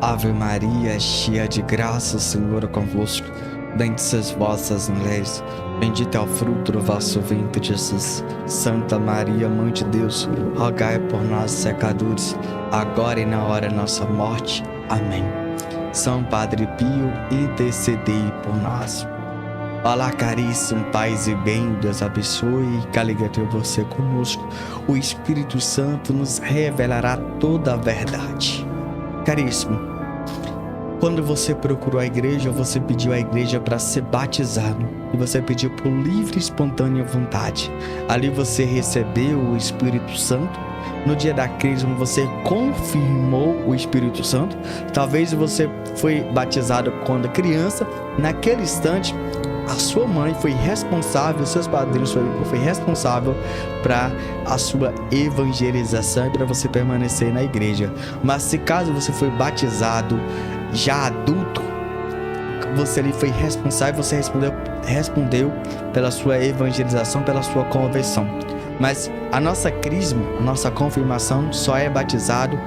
Ave Maria, cheia de graça, o Senhor é convosco. Bendita sois vós as mulheres, bendito é o fruto do vosso ventre, Jesus. Santa Maria, Mãe de Deus, rogai por nós, pecadores, agora e na hora da nossa morte. Amém. São Padre Pio, intercedei por nós. Olá, caríssimo, paz e bem, Deus abençoe, que alegria ter você conosco. O Espírito Santo nos revelará toda a verdade. Caríssimo, quando você procurou a igreja, você pediu à igreja para ser batizado e você pediu por livre e espontânea vontade. Ali você recebeu o Espírito Santo. No dia da crisma você confirmou o Espírito Santo. Talvez você foi batizado quando criança. Naquele instante, a sua mãe foi responsável, seus padrinhos foi responsável para a sua evangelização e para você permanecer na igreja. Mas se caso você foi batizado já adulto, você ali foi responsável, você respondeu pela sua evangelização, pela sua conversão. Mas a nossa crisma, a nossa confirmação só é batizado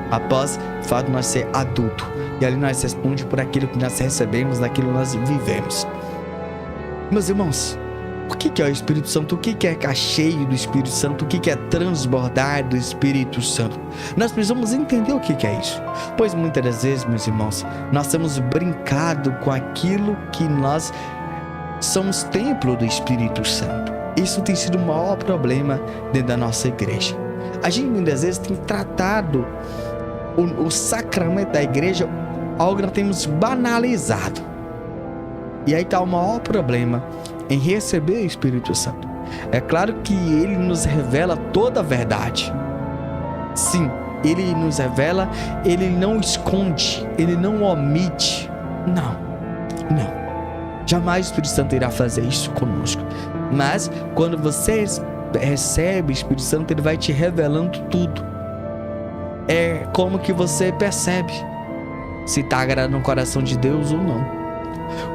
após o fato de nós ser adulto. E ali nós respondemos por aquilo que nós recebemos, daquilo que nós vivemos. Meus irmãos, o que é o Espírito Santo? O que é ficar cheio do Espírito Santo? O que é transbordar do Espírito Santo? Nós precisamos entender o que é isso. Pois muitas das vezes, meus irmãos, nós temos brincado com aquilo que nós somos templo do Espírito Santo. Isso tem sido o maior problema dentro da nossa igreja. A gente muitas vezes tem tratado o sacramento da igreja, algo que nós temos banalizado. E aí está o maior problema em receber o Espírito Santo. É claro que ele nos revela toda a verdade. Sim, ele nos revela, ele não esconde, ele não omite. Não. Jamais o Espírito Santo irá fazer isso conosco. Mas quando você recebe o Espírito Santo, ele vai te revelando tudo. É como que você percebe se está agradando o coração de Deus ou não.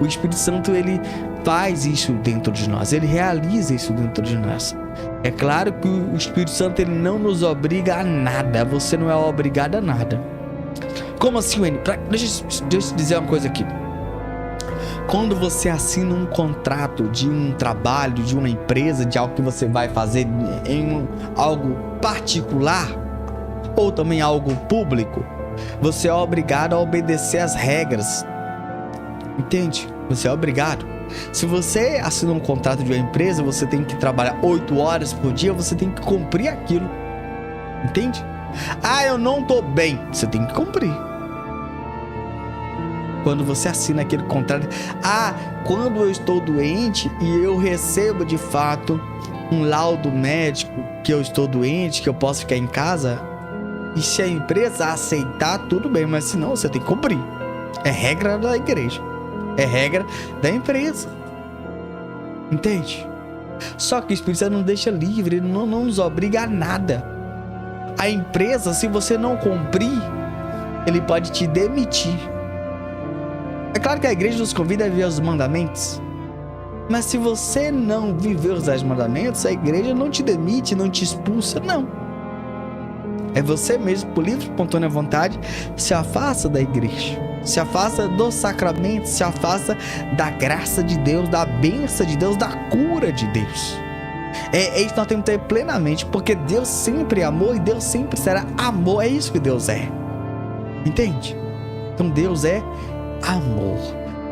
O Espírito Santo, ele faz isso dentro de nós, ele realiza isso dentro de nós. É claro que o Espírito Santo, ele não nos obriga a nada, você não é obrigado a nada. Como assim, Wayne? Deixa eu te dizer uma coisa aqui. Quando você assina um contrato de um trabalho, de uma empresa, de algo que você vai fazer em algo particular, ou também algo público, você é obrigado a obedecer às regras. Entende? Você é obrigado. Se você assina um contrato de uma empresa, você tem que trabalhar 8 horas por dia, você tem que cumprir aquilo. Entende? Eu não tô bem. Você tem que cumprir. Quando você assina aquele contrato, quando eu estou doente e eu recebo de fato um laudo médico que eu estou doente, que eu posso ficar em casa, e se a empresa aceitar, tudo bem, mas se não, você tem que cumprir. É regra da igreja. É regra da empresa. Entende? Só que o Espírito Santo não deixa livre, ele não nos obriga a nada. A empresa, se você não cumprir, ele pode te demitir. É claro que a igreja nos convida a viver os mandamentos, mas se você não viver os 10 mandamentos, a igreja não te demite, não te expulsa, não. É você mesmo, por livre e espontânea vontade, se afasta da igreja, se afasta do sacramento, se afasta da graça de Deus, da bênção de Deus, da cura de Deus. É isso que nós temos que ter plenamente, porque Deus sempre é amor e Deus sempre será amor. É isso que Deus é. Entende? Então Deus é amor,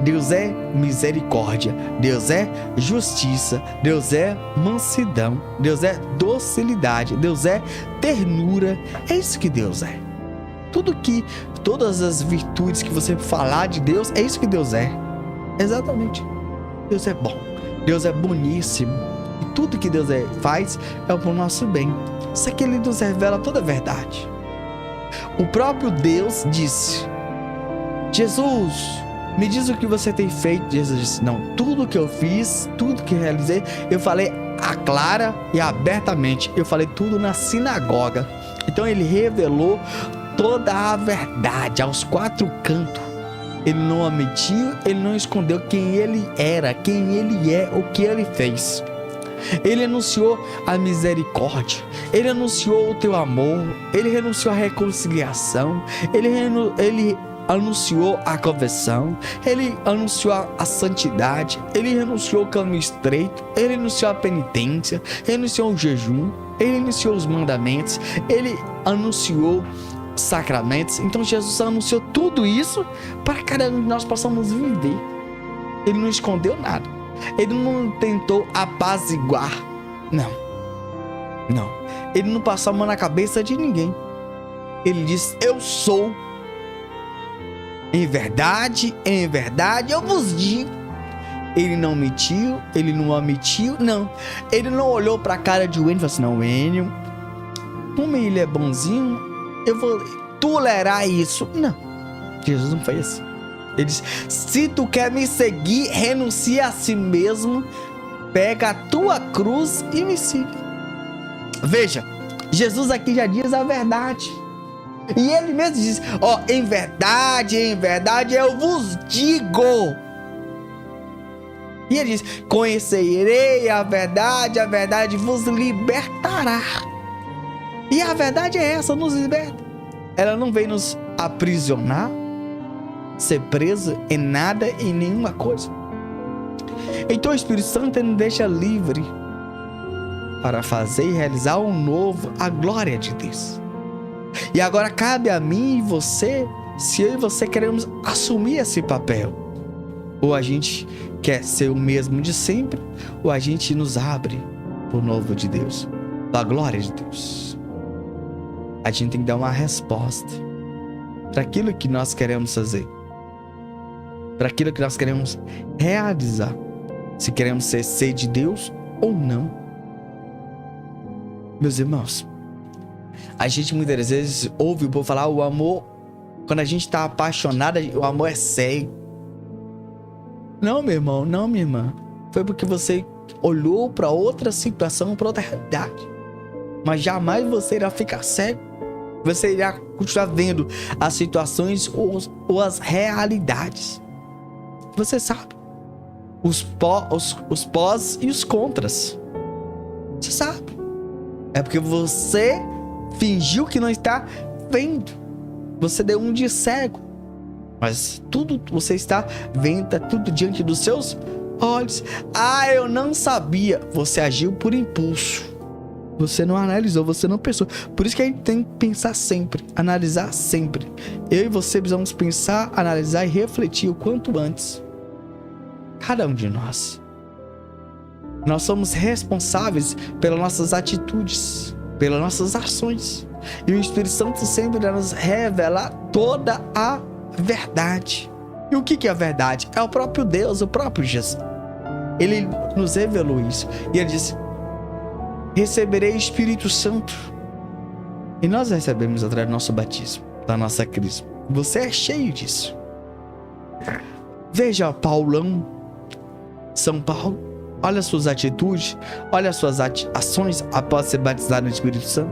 Deus é misericórdia, Deus é justiça, Deus é mansidão, Deus é docilidade, Deus é ternura. É isso que Deus é. Todas as virtudes que você falar de Deus, é isso que Deus é. Exatamente. Deus é bom, Deus é boníssimo, e tudo que Deus faz é para o nosso bem. Só que ele nos revela toda a verdade. O próprio Deus disse: Jesus, me diz o que você tem feito. Jesus disse: não, tudo que eu fiz, tudo que realizei, eu falei clara e abertamente. Eu falei tudo na sinagoga. Então ele revelou toda a verdade aos 4 cantos. Ele não omitiu, ele não escondeu quem ele era, quem ele é, o que ele fez. Ele anunciou a misericórdia, ele anunciou o teu amor, ele renunciou à reconciliação, ele anunciou a conversão, ele anunciou a santidade, ele anunciou o caminho estreito, ele anunciou a penitência, ele anunciou o jejum, ele anunciou os mandamentos, ele anunciou sacramentos. Então Jesus anunciou tudo isso para que cada um de nós possamos viver. Ele não escondeu nada, ele não tentou apaziguar, não, ele não passou a mão na cabeça de ninguém. Ele disse: eu sou, em verdade eu vos digo. Ele não mentiu, ele não omitiu, não. Ele não olhou para a cara de Wênio e falou assim: não, Wênio, como ele é bonzinho, eu vou tolerar isso. Não, Jesus não fez assim. Ele disse: se tu quer me seguir, renuncia a si mesmo, pega a tua cruz e me siga. Veja, Jesus aqui já diz a verdade. E ele mesmo diz: ó, em verdade eu vos digo. E ele diz: conhecerei a verdade vos libertará. E a verdade é essa, nos liberta. Ela não vem nos aprisionar, ser preso em nada, em nenhuma coisa. Então o Espírito Santo nos deixa livre para fazer e realizar o novo, a glória de Deus. E agora cabe a mim e você, se eu e você queremos assumir esse papel. Ou a gente quer ser o mesmo de sempre, ou a gente nos abre para o novo de Deus, para a glória de Deus. A gente tem que dar uma resposta para aquilo que nós queremos fazer, para aquilo que nós queremos realizar, se queremos ser de Deus ou não. Meus irmãos, a gente muitas vezes ouve o povo falar: o amor, quando a gente está apaixonado, o amor é cego. Não, meu irmão, não, minha irmã. Foi porque você olhou para outra situação, para outra realidade. Mas jamais você irá ficar cego. Você irá continuar vendo as situações ou as realidades. Você sabe os pós e os contras. Você sabe. É porque você fingiu que não está vendo. Você deu um de cego. Mas tudo você está vendo, está tudo diante dos seus olhos. Ah, eu não sabia. Você agiu por impulso. Você não analisou, você não pensou. Por isso que a gente tem que pensar sempre, analisar sempre. Eu e você precisamos pensar, analisar e refletir o quanto antes. Cada um de nós. Nós somos responsáveis pelas nossas atitudes, pelas nossas ações. E o Espírito Santo sempre irá nos revelar toda a verdade. E o que é a verdade? É o próprio Deus, o próprio Jesus. Ele nos revelou isso. E ele disse: receberei Espírito Santo. E nós recebemos através do nosso batismo, da nossa crisma. Você é cheio disso. Veja Paulão, São Paulo. Olha as suas atitudes, olha as suas ações após ser batizado no Espírito Santo.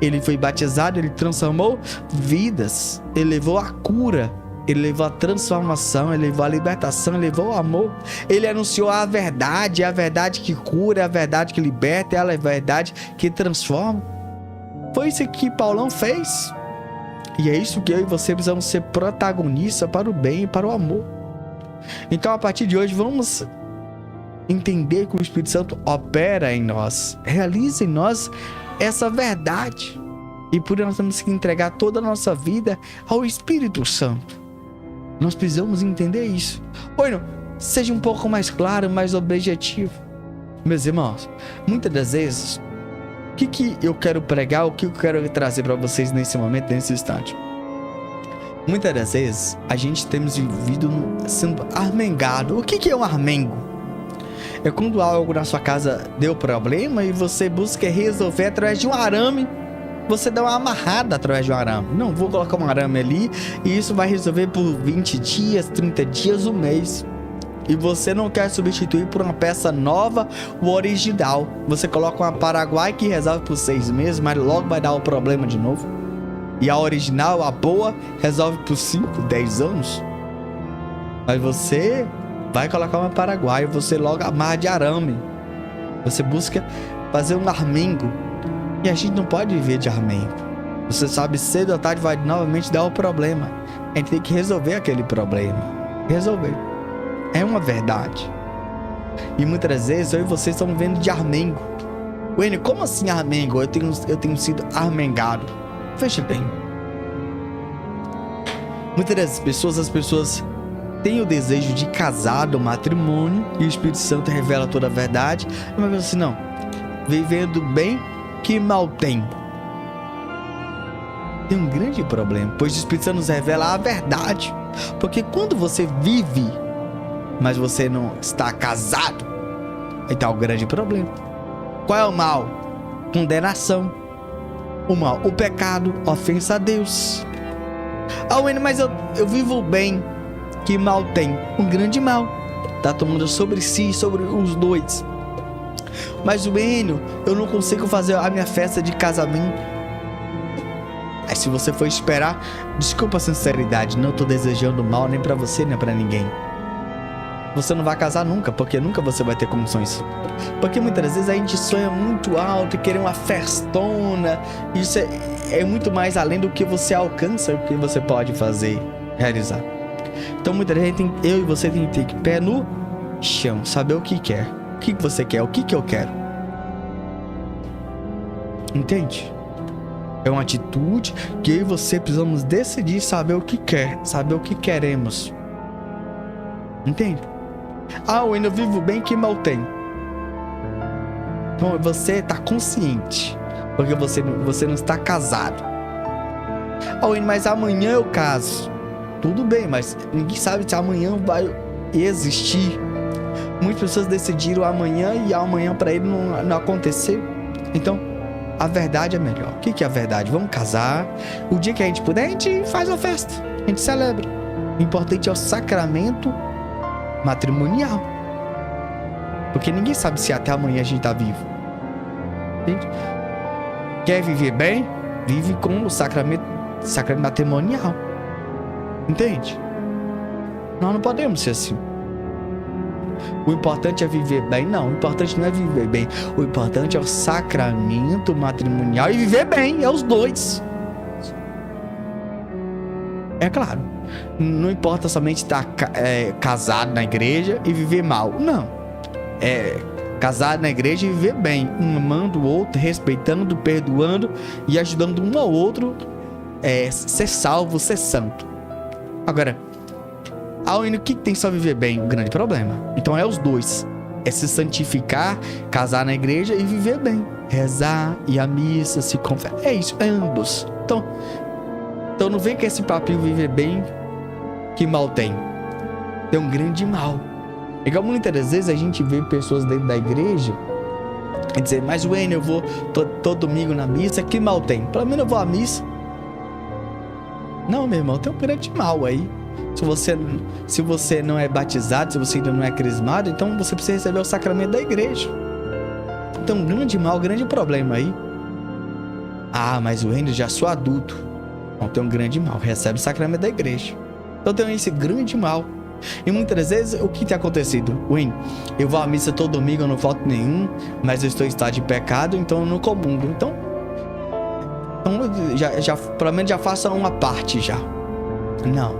Ele foi batizado, ele transformou vidas, ele levou a cura, ele levou a transformação, ele levou a libertação, ele levou o amor. Ele anunciou a verdade que cura, a verdade que liberta, a verdade que transforma. Foi isso que Paulão fez. E é isso que eu e você precisamos ser protagonistas para o bem e para o amor. Então, a partir de hoje, vamos entender que o Espírito Santo opera em nós, realiza em nós essa verdade. E por isso nós temos que entregar toda a nossa vida ao Espírito Santo. Nós precisamos entender isso. Olha, seja um pouco mais claro, mais objetivo. Meus irmãos, muitas das vezes, o que eu quero pregar, o que eu quero trazer para vocês nesse momento, nesse instante? Muitas das vezes, a gente temos vivido sendo armengado. O que é um armengo? É quando algo na sua casa deu problema e você busca resolver através de um arame. Você dá uma amarrada através de um arame. Não, vou colocar um arame ali e isso vai resolver por 20 dias, 30 dias, um mês. E você não quer substituir por uma peça nova, o original. Você coloca uma Paraguai que resolve por 6 meses, mas logo vai dar o problema de novo. E a original, a boa, resolve por 5, 10 anos. Mas você vai colocar uma Paraguai, você logo amarra de arame. Você busca fazer um armengo. E a gente não pode viver de armengo. Você sabe, cedo ou tarde vai novamente dar o problema. A gente tem que resolver aquele problema. Resolver. É uma verdade. E muitas vezes eu e vocês estamos vendo de armengo. Wayne, como assim armengo? Eu tenho sido armengado. Veja bem. Muitas das pessoas, as pessoas têm o desejo de casar, do matrimônio, e o Espírito Santo revela toda a verdade. Mas assim, não. Vivendo bem, que mal tem. Tem um grande problema, pois o Espírito Santo nos revela a verdade. Porque quando você vive, mas você não está casado, então é um grande problema. Qual é o mal? Condenação. O mal, o pecado, ofensa a Deus. Wayne, mas eu vivo bem, que mal tem? Um grande mal. Está tomando sobre si, sobre os dois. Mas Wayne, eu não consigo fazer a minha festa de casamento. Aí se você for esperar, desculpa a sinceridade, não estou desejando mal nem para você, nem para ninguém. Você não vai casar nunca, porque nunca você vai ter condições. Porque muitas vezes a gente sonha muito alto e quer uma festona. Isso é muito mais além do que você alcança, o que você pode fazer, realizar. Então muitas vezes eu e você tem que ter pé no chão, saber o que quer. O que você quer, o que eu quero. Entende? É uma atitude que eu e você precisamos decidir, saber o que quer, saber o que queremos. Entende? Eu ainda vivo bem, que mal tem. Então você está consciente, porque você não está casado. Mas amanhã eu caso. Tudo bem, mas ninguém sabe se amanhã vai existir. Muitas pessoas decidiram amanhã e amanhã para ele não acontecer. Então a verdade é melhor. O que é a verdade? Vamos casar. O dia que a gente puder, a gente faz a festa, a gente celebra. O importante é o sacramento matrimonial, porque ninguém sabe se até amanhã a gente tá vivo. Entende? Quer viver bem? Vive com o sacramento matrimonial. Entende? Nós não podemos ser assim. O importante é viver bem? Não, o importante não é viver bem. O importante é o sacramento matrimonial e viver bem, é os dois. É claro, não importa somente estar casado na igreja e viver mal. Não. É casado na igreja e viver bem, um amando o outro, respeitando, perdoando e ajudando um ao outro ser salvo, ser santo. Agora, o que tem só viver bem? Um grande problema. Então é os dois. É se santificar, casar na igreja e viver bem. Rezar, ir à missa, se confessar. É isso, é ambos. Então não vem com esse papinho viver bem, que mal tem. Tem um grande mal. Igual muitas vezes a gente vê pessoas dentro da igreja e dizer, mas Wayne, eu vou todo domingo na missa, que mal tem? Pelo menos eu vou à missa. Não, meu irmão, tem um grande mal aí. Se você não é batizado, se você ainda não é crismado, então você precisa receber o sacramento da igreja. Então um grande mal, um grande problema aí. Mas Wayne, já sou adulto. Então tem um grande mal, recebe o sacramento da igreja. Então tem esse grande mal. E muitas vezes, o que tem acontecido? Wayne, eu vou à missa todo domingo, eu não falto nenhum, mas eu estou em estado de pecado, então eu não comungo. Então já pelo menos já faça uma parte já. Não,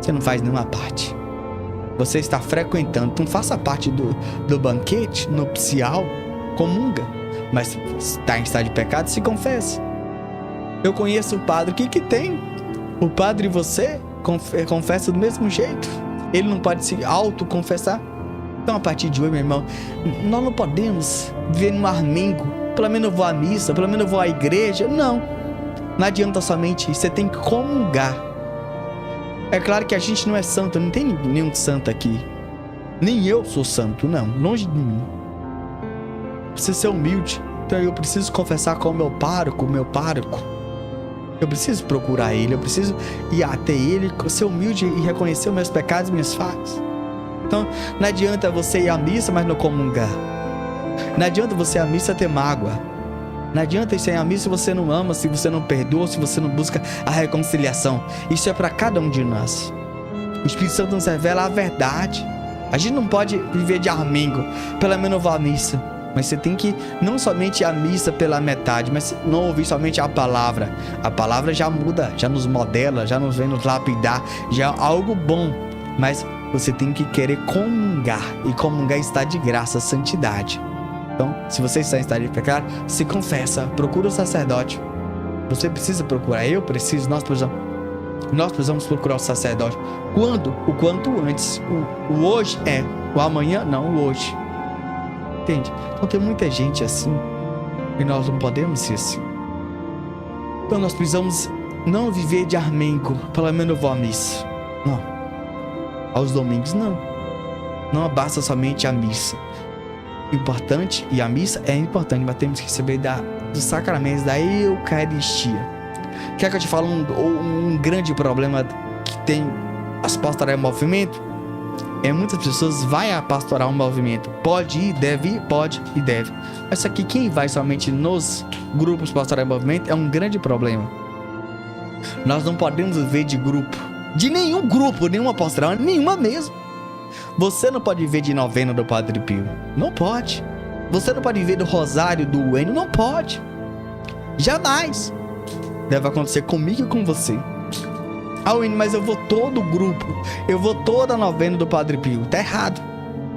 você não faz nenhuma parte. Você está frequentando, então faça parte do banquete nupcial, comunga. Mas está em estado de pecado, se confessa. Eu conheço o padre, o que tem? O padre e você confessa do mesmo jeito. Ele não pode se autoconfessar. Então a partir de hoje, meu irmão, nós não podemos viver no armengo. Pelo menos eu vou à missa, pelo menos eu vou à igreja. Não adianta somente isso, você tem que comungar. É claro que a gente não é santo, não tem nenhum santo aqui. Nem eu sou santo, não, longe de mim. Preciso ser humilde. Então eu preciso confessar com o meu pároco, Eu preciso procurar ele, eu preciso ir até ele, ser humilde e reconhecer os meus pecados e minhas falhas. Então, não adianta você ir à missa, mas não comungar. Não adianta você ir à missa ter mágoa. Não adianta você ir à missa se você não ama, se você não perdoa, se você não busca a reconciliação. Isso é para cada um de nós. O Espírito Santo nos revela a verdade. A gente não pode viver de armengo. Pelo menos eu vou à missa. Mas você tem que não somente ir à missa pela metade, mas não ouvir somente a palavra. A palavra já muda, já nos modela, já nos vem nos lapidar, já é algo bom. Mas você tem que querer comungar, e comungar está de graça, santidade. Então, se você está em estado de pecado, se confessa, procura o sacerdote. Você precisa procurar, eu preciso, nós precisamos procurar o sacerdote. Quando? O quanto antes. O hoje é, o amanhã não, o hoje. Entende? Então tem muita gente assim, e nós não podemos ser assim. Então nós precisamos não viver de armengo, pelo menos eu vou à missa. Não. Aos domingos não. Não basta somente a missa. Importante, e a missa é importante, mas temos que receber dos sacramentos da Eucaristia. Quer que eu te fale um grande problema que tem as pastorais em movimento? Muitas pessoas vão a pastoral um movimento. Pode ir, deve ir, pode e deve. Mas só que quem vai somente nos grupos pastorais em movimento é um grande problema. Nós não podemos viver de grupo. De nenhum grupo, nenhuma pastoral, nenhuma mesmo. Você não pode viver de novena do Padre Pio. Não pode. Você não pode viver do rosário do Ueno. Não pode. Jamais. Deve acontecer comigo e com você. Ah, Wayne, mas eu vou todo o grupo, eu vou toda a novena do Padre Pio. Tá errado.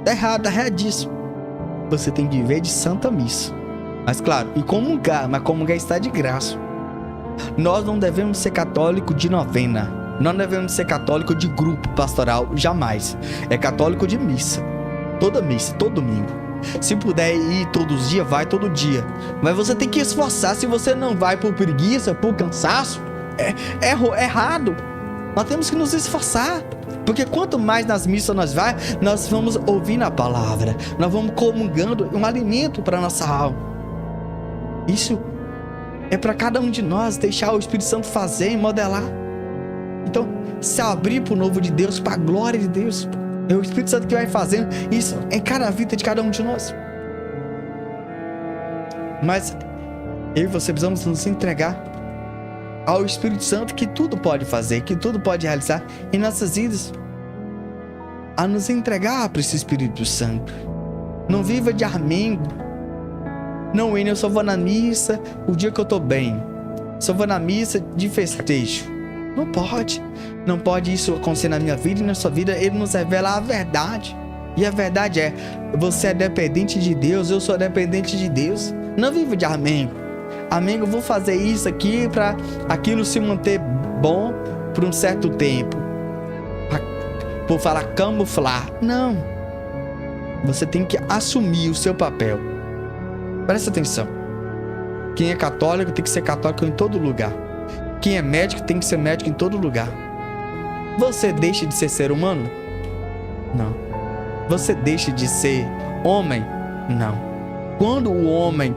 Tá errado, tá erradíssimo. Você tem que viver de Santa Missa. Mas claro, e comungar, mas comungar está de graça. Nós não devemos ser católico de novena. Não devemos ser católico de grupo pastoral, jamais. É católico de missa. Toda missa, todo domingo. Se puder ir todos os dias, vai todo dia. Mas você tem que esforçar. Se você não vai por preguiça, por cansaço, é errado. Nós temos que nos esforçar, porque quanto mais nas missas nós vamos ouvindo a palavra, nós vamos comungando um alimento para nossa alma. Isso é para cada um de nós, deixar o Espírito Santo fazer e modelar. Então, se abrir para o novo de Deus, para a glória de Deus. É o Espírito Santo que vai fazendo isso em cada vida de cada um de nós. Mas eu e você precisamos nos entregar ao Espírito Santo, que tudo pode fazer, que tudo pode realizar em nossas vidas. A nos entregar para esse Espírito Santo. Não viva de armengo. Não, eu só vou na missa o dia que eu estou bem. Só vou na missa de festejo. Não pode. Não pode isso acontecer na minha vida e na sua vida. Ele nos revela a verdade. E a verdade é, você é dependente de Deus, eu sou dependente de Deus. Não viva de armengo. Amigo, eu vou fazer isso aqui para aquilo se manter bom por um certo tempo. Por falar camuflar. Não. Você tem que assumir o seu papel. Presta atenção. Quem é católico tem que ser católico em todo lugar. Quem é médico tem que ser médico em todo lugar. Você deixa de ser humano? Não. Você deixa de ser homem? Não. Quando o homem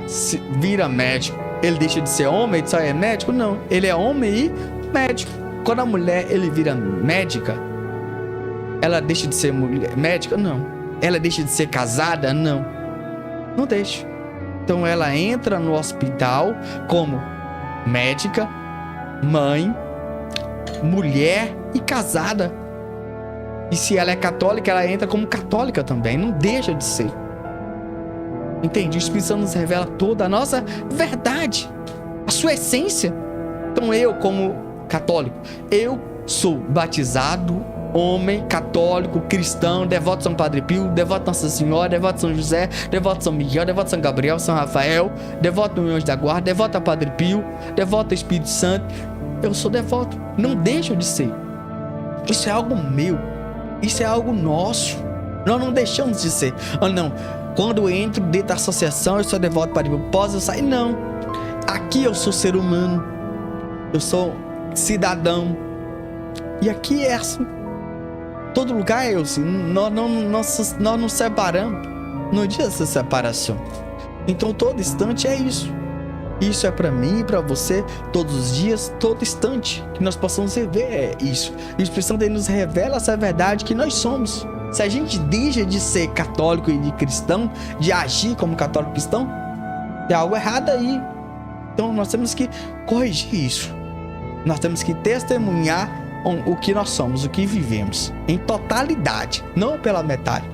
se vira médico, ele deixa de ser homem e só é médico? Não, ele é homem e médico. Quando a mulher ele vira médica, ela deixa de ser mulher, médica? Não. Ela deixa de ser casada? Não. Não deixa. Então ela entra no hospital como médica, mãe, mulher e casada. E se ela é católica, ela entra como católica também, não deixa de ser. Entende? O Espírito Santo nos revela toda a nossa verdade, a sua essência. Então eu, como católico, eu sou batizado, homem, católico, cristão, devoto de São Padre Pio, devoto de Nossa Senhora, devoto de São José, devoto de São Miguel, devoto de São Gabriel, São Rafael, devoto do Anjo da Guarda, devoto a Padre Pio, devoto ao Espírito Santo. Eu sou devoto, não deixo de ser. Isso é algo meu, isso é algo nosso. Nós não deixamos de ser. Ah, não. Quando eu entro dentro da associação, eu sou devoto para Deus. Posso eu sair? Não. Aqui eu sou ser humano. Eu sou cidadão. E aqui é assim. Todo lugar é assim. Nós nos separamos. Não existe essa separação. Então todo instante é isso. Isso é para mim e para você. Todos os dias, todo instante. Que nós possamos rever isso. E o Espírito Santo nos revela essa verdade que nós somos. Se a gente deixa de ser católico e de cristão, de agir como católico cristão, tem algo errado aí. Então nós temos que corrigir isso. Nós temos que testemunhar o que nós somos, o que vivemos, em totalidade, não pela metade.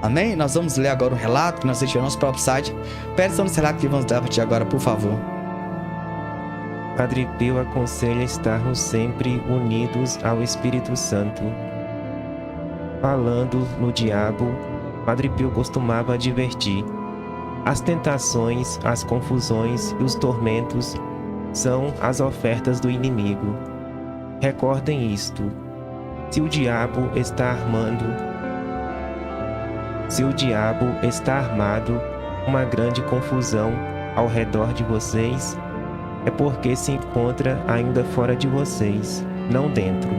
Amém? Nós vamos ler agora um relato que nós deixamos no nosso próprio site. Presta atenção nesse relato que vamos ler para ti agora, por favor. Padre Pio aconselha estarmos sempre unidos ao Espírito Santo. Falando no diabo, Padre Pio costumava advertir: as tentações, as confusões e os tormentos são as ofertas do inimigo. Recordem isto: se o diabo está armado uma grande confusão ao redor de vocês, é porque se encontra ainda fora de vocês, não dentro.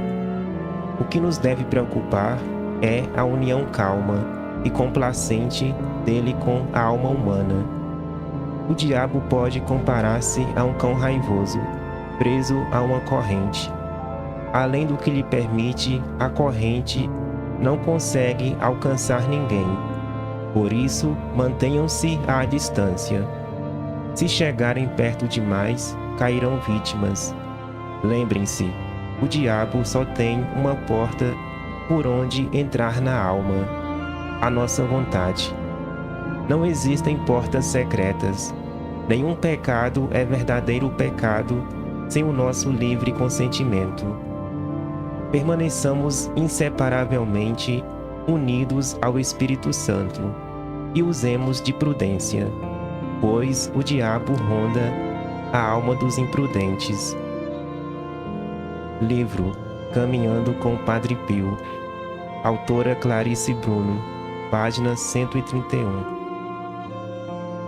O que nos deve preocupar é a união calma e complacente dele com a alma humana. O diabo pode comparar-se a um cão raivoso, preso a uma corrente. Além do que lhe permite, a corrente não consegue alcançar ninguém. Por isso, mantenham-se à distância. Se chegarem perto demais, cairão vítimas. Lembrem-se, o diabo só tem uma porta por onde entrar na alma: a nossa vontade. Não existem portas secretas. Nenhum pecado é verdadeiro pecado sem o nosso livre consentimento. Permaneçamos inseparavelmente unidos ao Espírito Santo e usemos de prudência, pois o diabo ronda a alma dos imprudentes. Livro Caminhando com Padre Pio. Autora Clarice Bruno. Página 131.